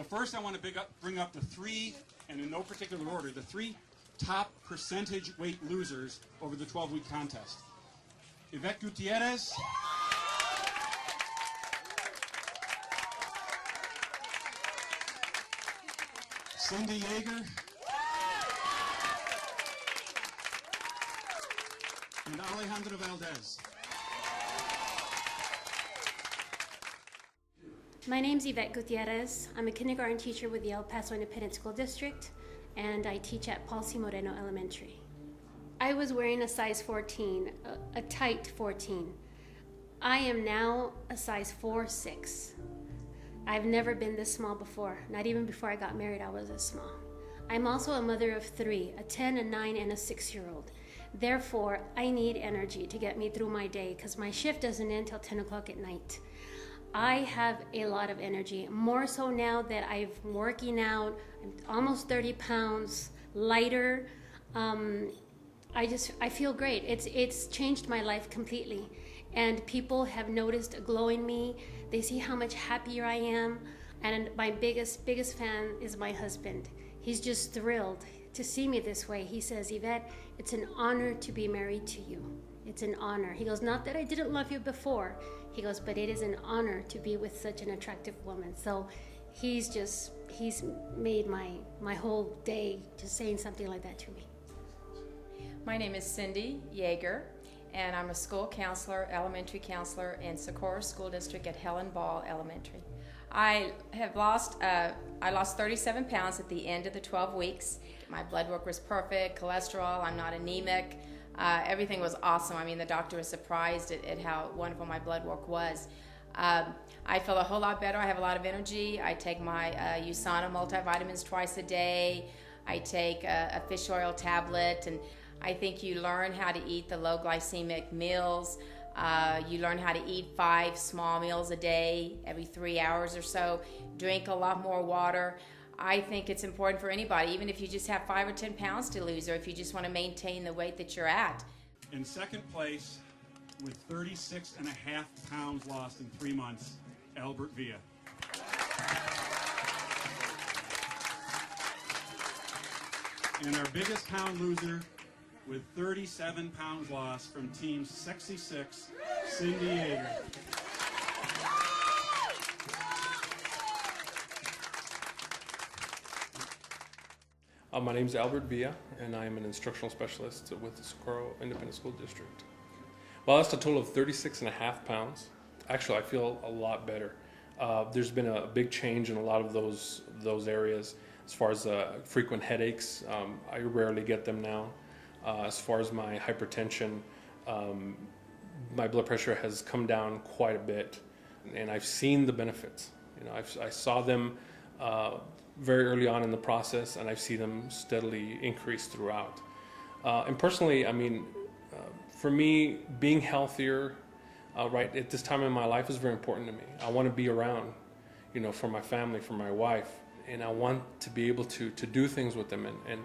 first I want to bring up the three, and in no particular order, the three top percentage weight losers over the 12-week contest. Yvette Gutierrez, Cindy Yeager, and Alejandra Valdez. My name's Yvette Gutierrez. I'm a kindergarten teacher with the El Paso Independent School District, and I teach at Paul C. Moreno Elementary. I was wearing a size 14, a tight 14. I am now a size 4'6". I've never been this small before. Not even before I got married, I was this small. I'm also a mother of 3, a 10, a 9, and a 6-year-old. Therefore, I need energy to get me through my day because my shift doesn't end till 10 o'clock at night. I have a lot of energy, more so now that I'm working out. I'm almost 30 pounds lighter. I feel great. It's changed my life completely. And people have noticed a glow in me. They see how much happier I am. And my biggest fan is my husband. He's just thrilled to see me this way. He says, Yvette, it's an honor to be married to you. It's an honor. He goes, not that I didn't love you before. He goes, but it is an honor to be with such an attractive woman. So he's made my whole day just saying something like that to me. My name is Cindy Yeager, and I'm a school counselor, elementary counselor in Socorro School District at Helen Ball Elementary. I lost 37 pounds at the end of the 12 weeks. My blood work was perfect, cholesterol, I'm not anemic. Everything was awesome. I mean, the doctor was surprised at how wonderful my blood work was. I feel a whole lot better. I have a lot of energy. I take my USANA multivitamins twice a day. I take a fish oil tablet, and I think you learn how to eat the low glycemic meals. You learn how to eat 5 small meals a day, every 3 hours or so. Drink a lot more water. I think it's important for anybody, even if you just have 5 or 10 pounds to lose, or if you just want to maintain the weight that you're at. In second place, with 36.5 pounds lost in 3 months, Albert Villa. And our biggest pound loser, with 37 pounds lost from Team Sexy 6, Cindy Yeager. My name is Albert Villa, and I am an instructional specialist with the Socorro Independent School District. Well, that's a total of 36.5 pounds. Actually, I feel a lot better. There's been a big change in a lot of those areas. As far as frequent headaches, I rarely get them now. As far as my hypertension, my blood pressure has come down quite a bit, and I've seen the benefits. You know, I saw them very early on in the process, and I've seen them steadily increase throughout. And personally, I mean, for me, being healthier right at this time in my life is very important to me. I want to be around, you know, for my family, for my wife, and I want to be able to do things with them and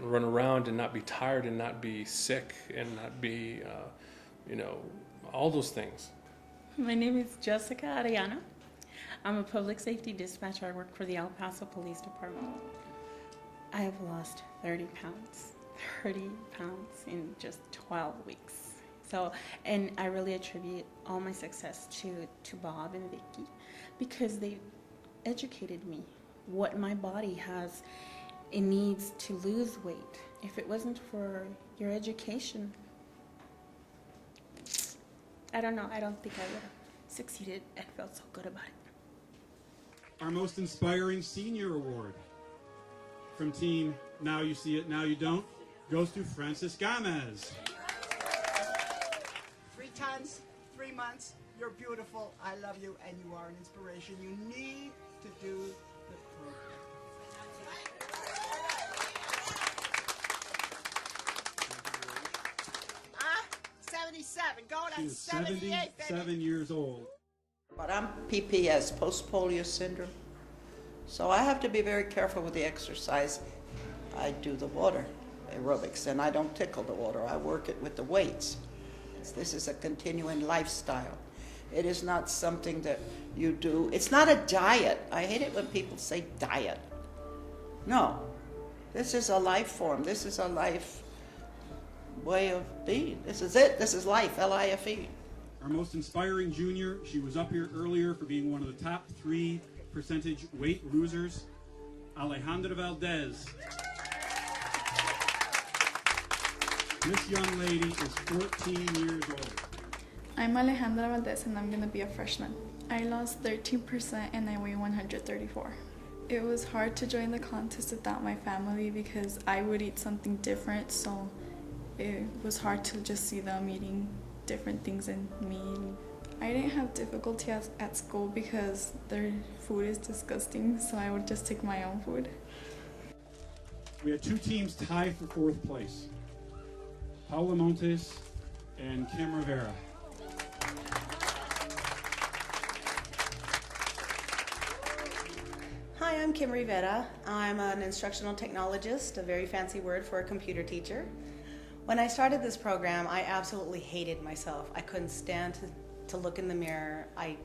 run around and not be tired and not be sick and not be, you know, all those things. My name is Jessica Arellano. I'm a public safety dispatcher. I work for the El Paso Police Department. I have lost 30 pounds in just 12 weeks. So, and I really attribute all my success to Bob and Vicky, because they educated me what my body has. It needs to lose weight. If it wasn't for your education, I don't know, I don't think I would have succeeded and felt so good about it. Our most inspiring senior award from Team Now You See It, Now You Don't goes to Francis Gomez. 3 tons, 3 months, you're beautiful, I love you, and you are an inspiration. You need to do the program. 77, going on 78, 77 years old. But I'm PPS, post-polio syndrome. So I have to be very careful with the exercise. I do the water aerobics, and I don't tickle the water. I work it with the weights. This is a continuing lifestyle. It is not something that you do. It's not a diet. I hate it when people say diet. No. This is a life form. This is a life way of being. This is it. This is life, L-I-F-E. Our most inspiring junior, she was up here earlier for being one of the top 3% weight losers, Alejandra Valdez. This young lady is 14 years old. I'm Alejandra Valdez and I'm going to be a freshman. I lost 13% and I weigh 134. It was hard to join the contest without my family because I would eat something different, so it was hard to just see them eating different things than me. I didn't have difficulty at school because their food is disgusting, so I would just take my own food. We had 2 teams tied for 4th place. Paula Montes and Kim Rivera. Hi, I'm Kim Rivera. I'm an instructional technologist, a very fancy word for a computer teacher. When I started this program, I absolutely hated myself. I couldn't stand to look in the mirror. I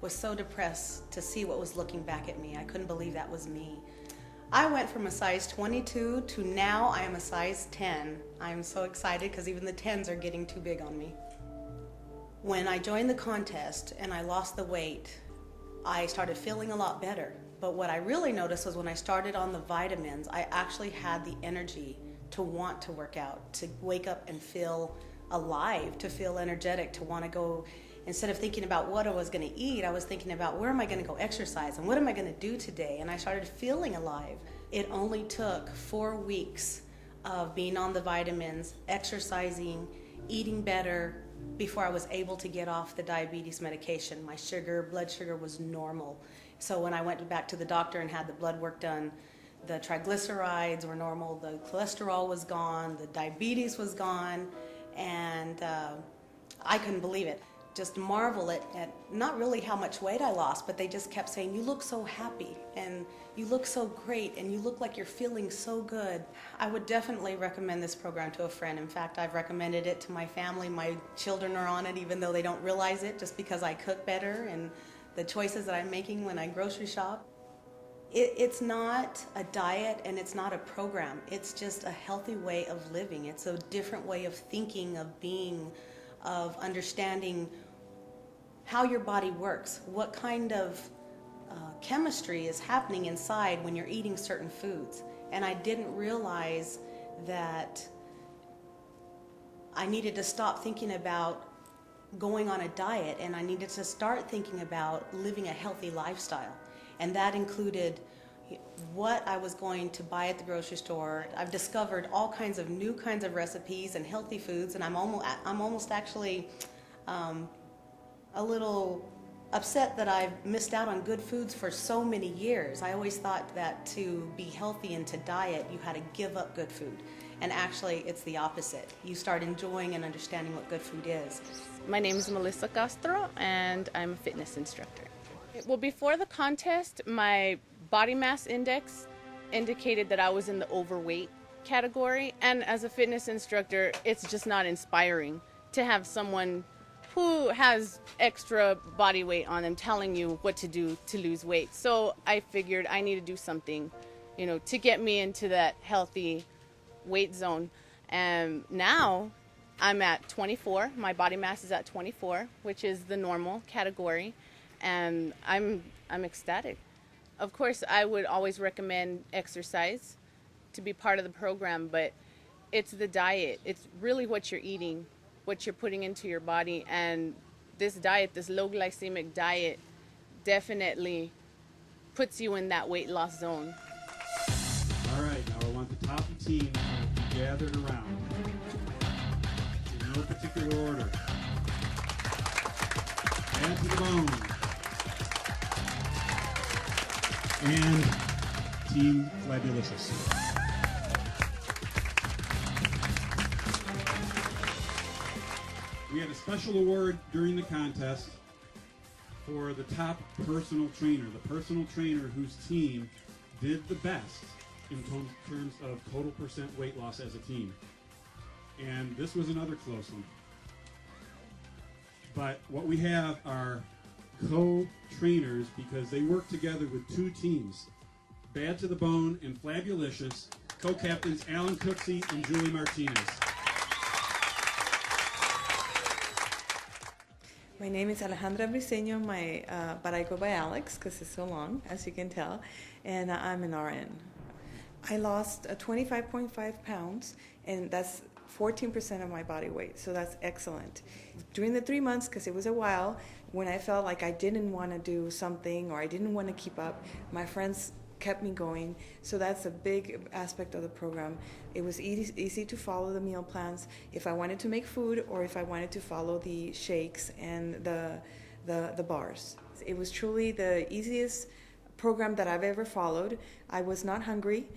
was so depressed to see what was looking back at me. I couldn't believe that was me. I went from a size 22 to now I am a size 10. I'm so excited because even the 10s are getting too big on me. When I joined the contest and I lost the weight, I started feeling a lot better. But what I really noticed was when I started on the vitamins, I actually had the energy to want to work out, to wake up and feel alive, to feel energetic, to want to go. Instead of thinking about what I was going to eat, I was thinking about where am I going to go exercise and what am I going to do today? And I started feeling alive. It only took 4 weeks of being on the vitamins, exercising, eating better, before I was able to get off the diabetes medication. My blood sugar was normal. So when I went back to the doctor and had the blood work done, the triglycerides were normal, the cholesterol was gone, the diabetes was gone, and I couldn't believe it. Just marvel at not really how much weight I lost, but they just kept saying, you look so happy, and you look so great, and you look like you're feeling so good. I would definitely recommend this program to a friend. In fact, I've recommended it to my family. My children are on it, even though they don't realize it, just because I cook better and the choices that I'm making when I grocery shop. It's not a diet and it's not a program. It's just a healthy way of living. It's a different way of thinking, of being, of understanding how your body works, what kind of chemistry is happening inside when you're eating certain foods. And I didn't realize that I needed to stop thinking about going on a diet, and I needed to start thinking about living a healthy lifestyle. And that included what I was going to buy at the grocery store. I've discovered all kinds of new kinds of recipes and healthy foods, and I'm almost actually a little upset that I've missed out on good foods for so many years. I always thought that to be healthy and to diet, you had to give up good food. And actually, it's the opposite. You start enjoying and understanding what good food is. My name is Melissa Castro, and I'm a fitness instructor. Well, before the contest, my body mass index indicated that I was in the overweight category. And as a fitness instructor, it's just not inspiring to have someone who has extra body weight on them telling you what to do to lose weight. So I figured I need to do something, to get me into that healthy weight zone. And now I'm at 24. My body mass is at 24, which is the normal category, and I'm ecstatic. Of course, I would always recommend exercise to be part of the program, but it's the diet. It's really what you're eating, what you're putting into your body, and this diet, this low glycemic diet, definitely puts you in that weight loss zone. All right, now I want the top team to be gathered around in no particular order. Add to the bone. And Team Flabulicious. We had a special award during the contest for the top personal trainer, the personal trainer whose team did the best in terms of total % weight loss as a team. And this was another close one. But what we have are co-trainers because they work together with two teams, Bad to the Bone and Flabulicious, co-captains Alan Cooksey and Julie Martinez. My name is Alejandra Briseño, but I go by Alex because it's so long, as you can tell, and I'm an RN. I lost 25.5 pounds, and that's 14% of my body weight, so that's excellent. During the 3 months, because it was a while, when I felt like I didn't want to do something or I didn't want to keep up, my friends kept me going, so that's a big aspect of the program. It was easy to follow the meal plans if I wanted to make food or if I wanted to follow the shakes and the bars. It was truly the easiest program that I've ever followed. I was not hungry.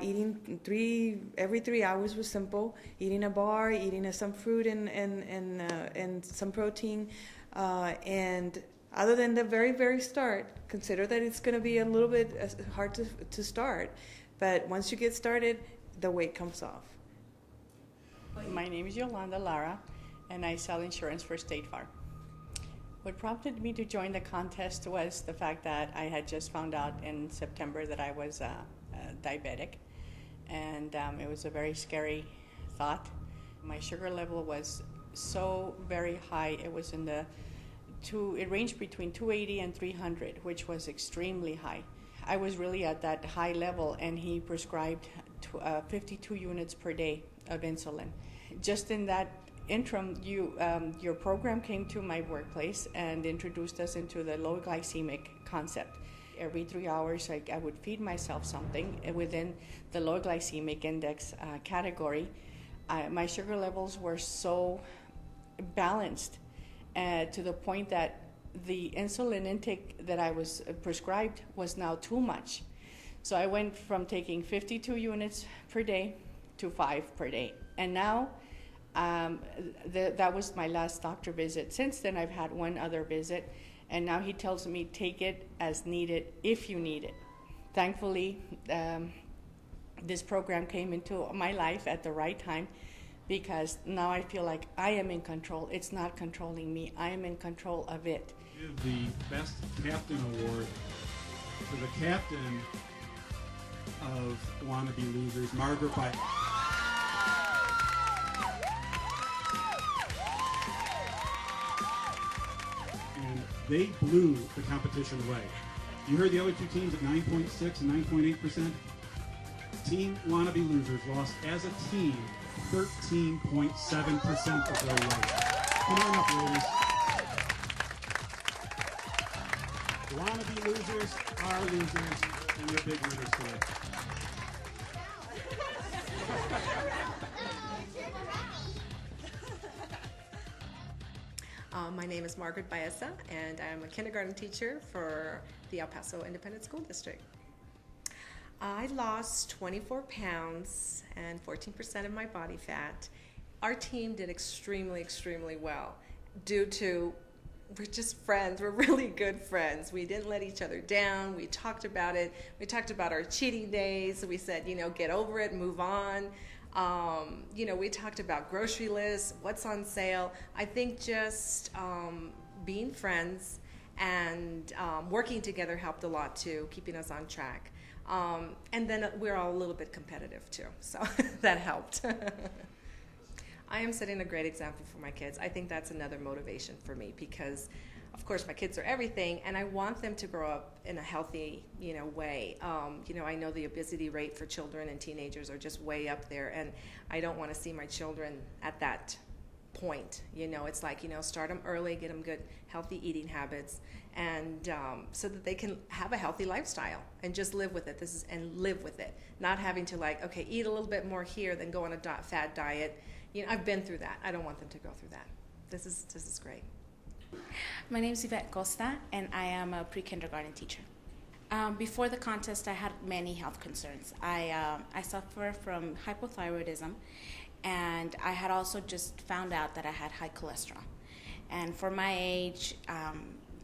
Eating every 3 hours was simple. Eating a bar, eating some fruit and some protein, and other than the very, very start, consider that it's going to be a little bit hard to start. But once you get started, the weight comes off. My name is Yolanda Lara, and I sell insurance for State Farm. What prompted me to join the contest was the fact that I had just found out in September that I was diabetic, and it was a very scary thought. My sugar level was so very high. It was in the it ranged between 280 and 300, which was extremely high. I was really at that high level, and he prescribed 52 units per day of insulin. Just in that interim, your program came to my workplace and introduced us into the low glycemic concept. Every 3 hours, I would feed myself something within the low glycemic index category. My sugar levels were so balanced to the point that the insulin intake that I was prescribed was now too much. So I went from taking 52 units per day to 5 per day. And now that was my last doctor visit. Since then, I've had one other visit, and now he tells me take it as needed if you need it. Thankfully, this program came into my life at the right time, because now I feel like I am in control. It's not controlling me. I am in control of it. Give the Best Captain Award to the captain of Wannabe Losers, Margaret By. And they blew the competition away. You heard the other two teams at 9.6 and 9.8%. Team Wannabe Losers lost as a team 13.7% of their weight. Come on up, ladies. The Wannabe Losers are losers, and they're big winners today. My name is Margaret Baeza, and I'm a kindergarten teacher for the El Paso Independent School District. I lost 24 pounds and 14% of my body fat. Our team did extremely, extremely well due to we're just friends. We're really good friends. We didn't let each other down. We talked about it. We talked about our cheating days. We said, get over it, move on. We talked about grocery lists, what's on sale. I think just being friends and working together helped a lot too, keeping us on track. And then we're all a little bit competitive too, so that helped. I am setting a great example for my kids. I think that's another motivation for me because, of course, my kids are everything, and I want them to grow up in a healthy, way. I know the obesity rate for children and teenagers are just way up there, and I don't want to see my children at that point. It's like, start them early, get them good, healthy eating habits, and so that they can have a healthy lifestyle and just live with it. Live with it, not having to eat a little bit more here, then go on a fad diet. I've been through that. I don't want them to go through that. This is great. My name is Yvette Costa, and I am a pre-kindergarten teacher. Before the contest, I had many health concerns. I suffer from hypothyroidism, and I had also just found out that I had high cholesterol. And for my age,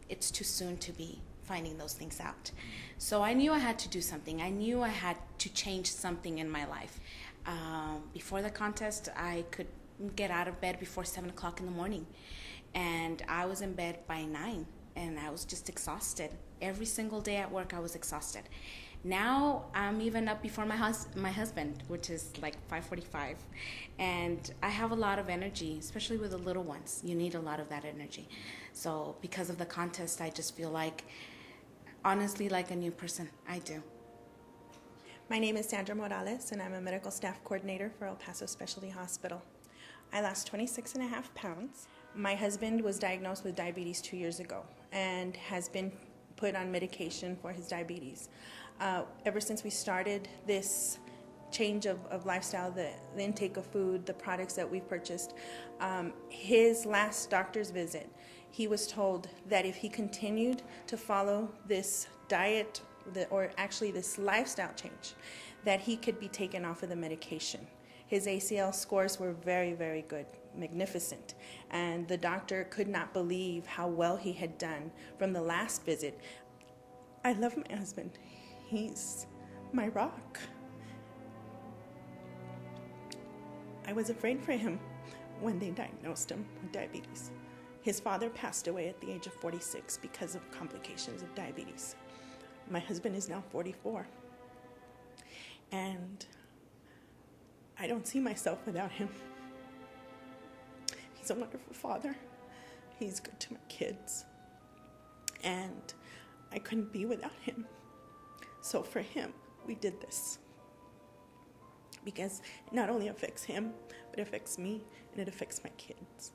it's too soon to be finding those things out. So I knew I had to do something. I knew I had to change something in my life. Before the contest, I could get out of bed before 7 o'clock in the morning. And I was in bed by 9, and I was just exhausted. Every single day at work, I was exhausted. Now I'm even up before my husband, which is like 5:45, and I have a lot of energy, especially with the little ones. You need a lot of that energy. So because of the contest, I just feel like, honestly, like a new person. I do. My name is Sandra Morales, and I'm a medical staff coordinator for El Paso Specialty Hospital. I lost 26.5 pounds. My husband was diagnosed with diabetes 2 years ago and has been put on medication for his diabetes. Ever since we started this change of lifestyle, the intake of food, the products that we've purchased, his last doctor's visit, he was told that if he continued to follow this diet, or actually this lifestyle change, that he could be taken off of the medication. His ACL scores were very, very good, magnificent, and the doctor could not believe how well he had done from the last visit. I love my husband. He's my rock. I was afraid for him when they diagnosed him with diabetes. His father passed away at the age of 46 because of complications of diabetes. My husband is now 44. And I don't see myself without him. He's a wonderful father. He's good to my kids. And I couldn't be without him. So for him, we did this. Because it not only affects him, but it affects me, and it affects my kids.